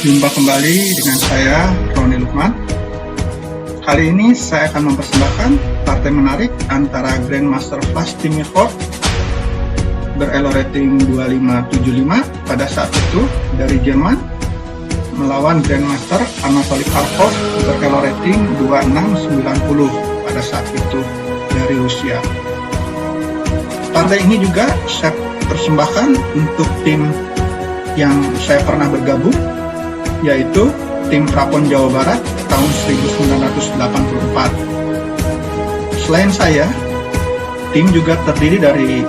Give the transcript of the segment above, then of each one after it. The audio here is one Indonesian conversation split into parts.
Jumpa kembali dengan saya, Roni Lukman. Kali ini saya akan mempersembahkan partai menarik antara Grandmaster Vladimir Ford berelo rating 2575 pada saat itu dari Jerman melawan Grandmaster Anatoly Karpov berelo rating 2690 pada saat itu dari Rusia. Partai ini juga saya persembahkan untuk tim yang saya pernah bergabung, yaitu tim Prapon Jawa Barat tahun 1984. Selain saya, tim juga terdiri dari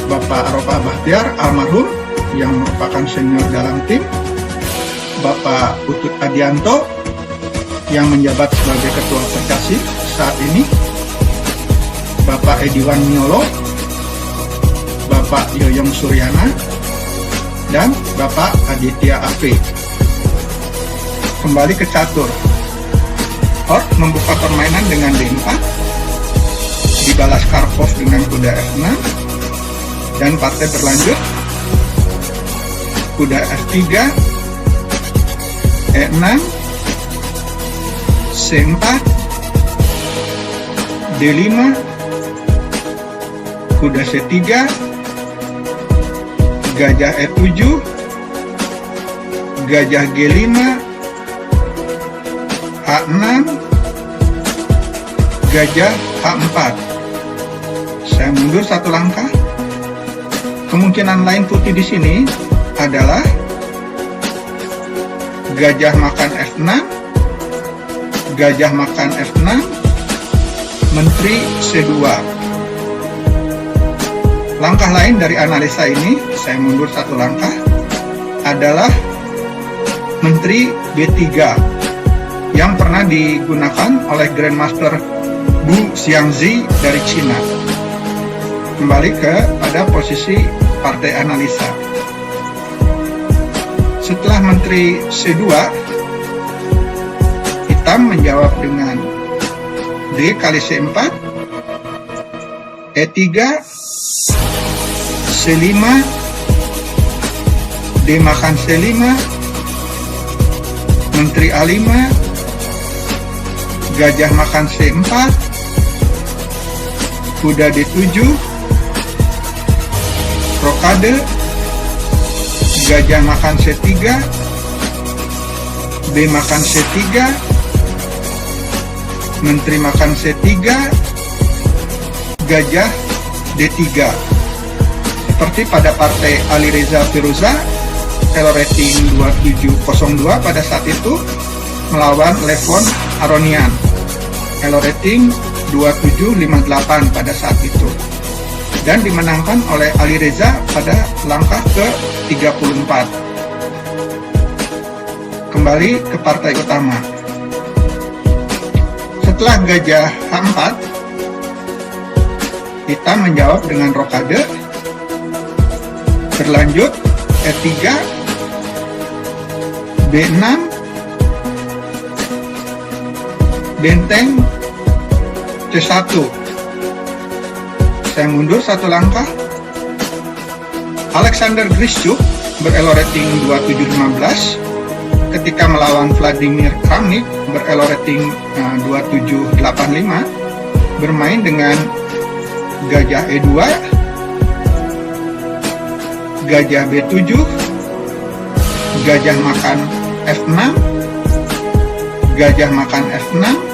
Bapak Arofah Bahtiar almarhum yang merupakan senior dalam tim, Bapak Utut Adianto yang menjabat sebagai Ketua Perkasi saat ini, Bapak Ediwan Miolo, Bapak Yoyong Suryana, dan Bapak Aditya AP. Kembali ke catur. Hort membuka permainan dengan D4, dibalas Karpov dengan kuda F6, dan partai berlanjut. Kuda F3, E6, C4, D5, kuda C3, gajah E7, gajah G5, H6, gajah H4. Saya mundur satu langkah. Kemungkinan lain putih di sini adalah gajah makan F6, gajah makan F6, menteri C2. Langkah lain dari analisa ini, saya mundur satu langkah, adalah menteri B3 yang pernah digunakan oleh Grandmaster Bu Xiangzi dari Cina. Kembali pada posisi partai analisa. Setelah menteri C2, hitam menjawab dengan D kali C4, E3, C5, D makan C5, menteri A5, gajah makan C4, kuda D7, rokade, gajah makan C3, B makan C3, menteri makan C3, gajah D3. Seperti pada partai Ali Reza Firuza, elo rating 2702 pada saat itu melawan Levon Aronian, elo rating 2758 pada saat itu, dan dimenangkan oleh Ali Reza pada langkah ke-34. Kembali ke partai utama. Setelah gajah H4, hitam menjawab dengan rokade, berlanjut E3, B6, benteng C1. Saya mundur satu langkah. Alexander Grischuk berelo rating 2715 ketika melawan Vladimir Kramnik berelo rating 2785 bermain dengan gajah E2, gajah B7, gajah makan F6, gajah makan F6,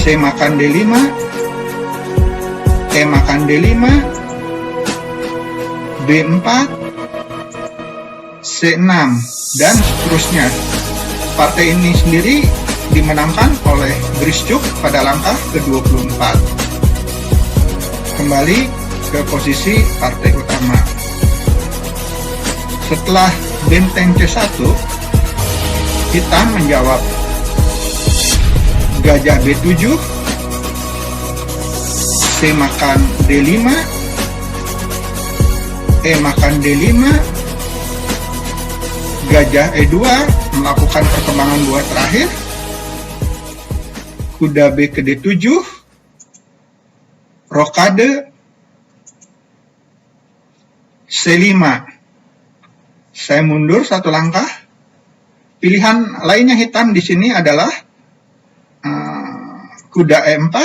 C makan D5, E makan D5, B4, C6, dan seterusnya. Partai ini sendiri dimenangkan oleh Grischuk pada langkah ke-24. Kembali ke posisi partai utama. Setelah benteng C1, hitam menjawab gajah B7, C makan D5, E makan D5, gajah E2 melakukan perkembangan buah terakhir, kuda B ke D7, rokade, C5, Saya mundur satu langkah. Pilihan lainnya hitam di sini adalah kuda E4,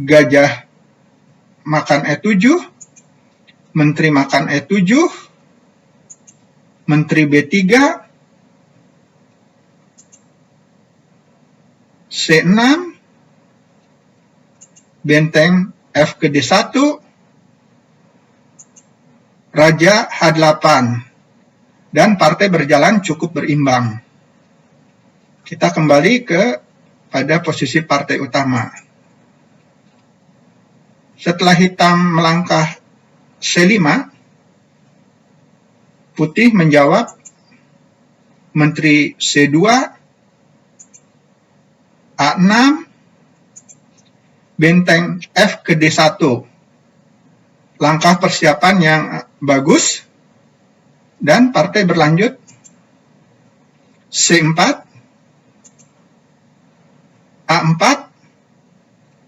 gajah makan E7, menteri makan E7, menteri B3, C6, benteng F ke D1, raja H8, dan partai berjalan cukup berimbang. Kita kembali pada posisi partai utama. Setelah hitam melangkah C5, putih menjawab menteri C2, A6, benteng F ke D1. Langkah persiapan yang bagus, dan partai berlanjut C4, A4,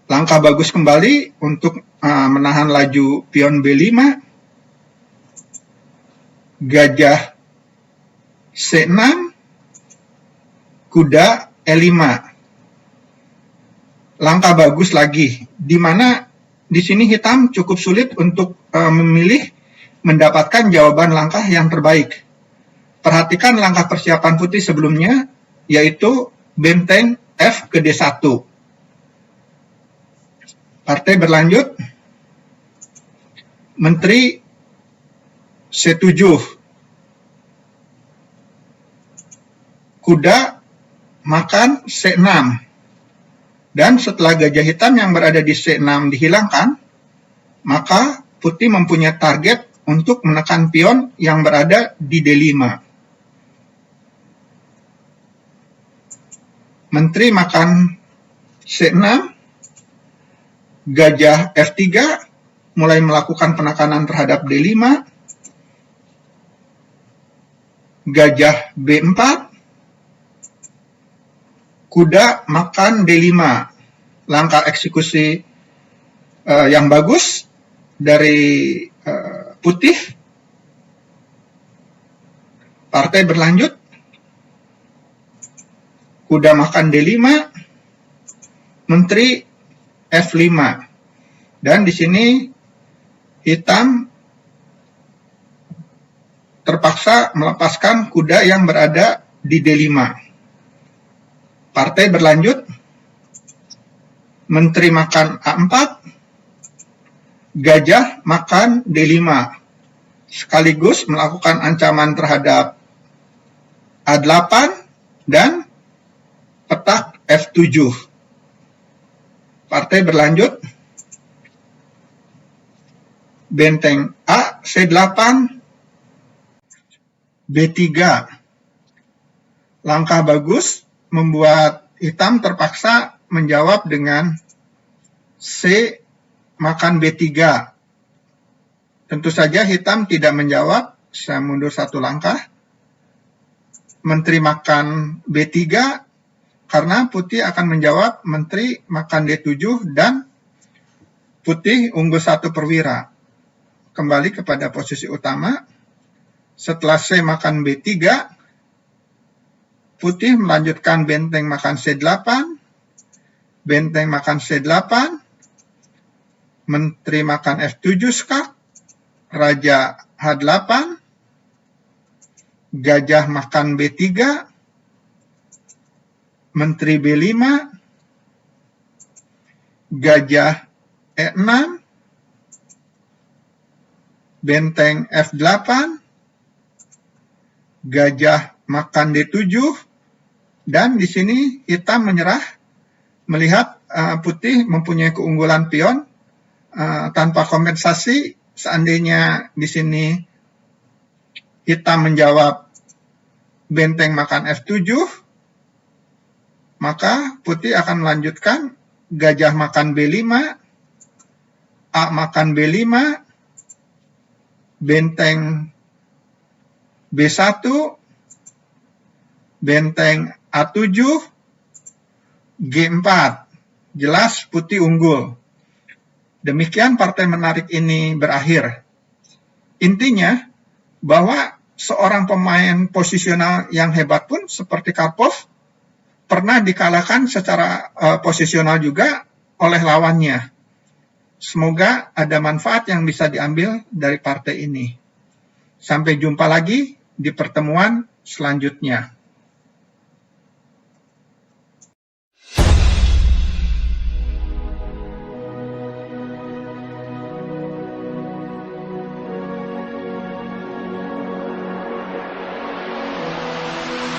langkah bagus kembali untuk menahan laju pion B5, gajah C6, kuda E5. Langkah bagus lagi, di mana di sini hitam cukup sulit untuk memilih mendapatkan jawaban langkah yang terbaik. Perhatikan langkah persiapan putih sebelumnya, yaitu benteng F ke D1. Partai berlanjut, menteri C7, kuda makan C6. Dan setelah gajah hitam yang berada di C6 dihilangkan, maka putih mempunyai target untuk menekan pion yang berada di D5. Menteri makan C6, gajah F3, mulai melakukan penekanan terhadap D5, gajah B4, kuda makan D5. Langkah eksekusi yang bagus dari putih. Partai berlanjut, kuda makan D5, menteri F5. Dan di sini hitam terpaksa melepaskan kuda yang berada di D5. Partai berlanjut, menteri makan A4, gajah makan D5, sekaligus melakukan ancaman terhadap A8 dan petak F7. Partai berlanjut, benteng A C8, B3. Langkah bagus membuat hitam terpaksa menjawab dengan C makan B3. Tentu saja hitam tidak menjawab, saya mundur satu langkah. Menteri makan B3, karena putih akan menjawab menteri makan D7 dan putih unggul 1 perwira. Kembali kepada posisi utama. Setelah C makan B3, putih melanjutkan benteng makan C8, benteng makan C8, menteri makan F7 skak, raja H8, gajah makan B3, menteri B5, gajah E6, benteng F8, gajah makan D7, dan di sini hitam menyerah melihat putih mempunyai keunggulan pion tanpa kompensasi. Seandainya di sini hitam menjawab benteng makan F7, maka putih akan melanjutkan gajah makan B5, A makan B5, benteng B1, benteng A7, G4. Jelas putih unggul. Demikian partai menarik ini berakhir. Intinya, bahwa seorang pemain posisional yang hebat pun seperti Karpov pernah dikalahkan secara posisional juga oleh lawannya. Semoga ada manfaat yang bisa diambil dari partai ini. Sampai jumpa lagi di pertemuan selanjutnya.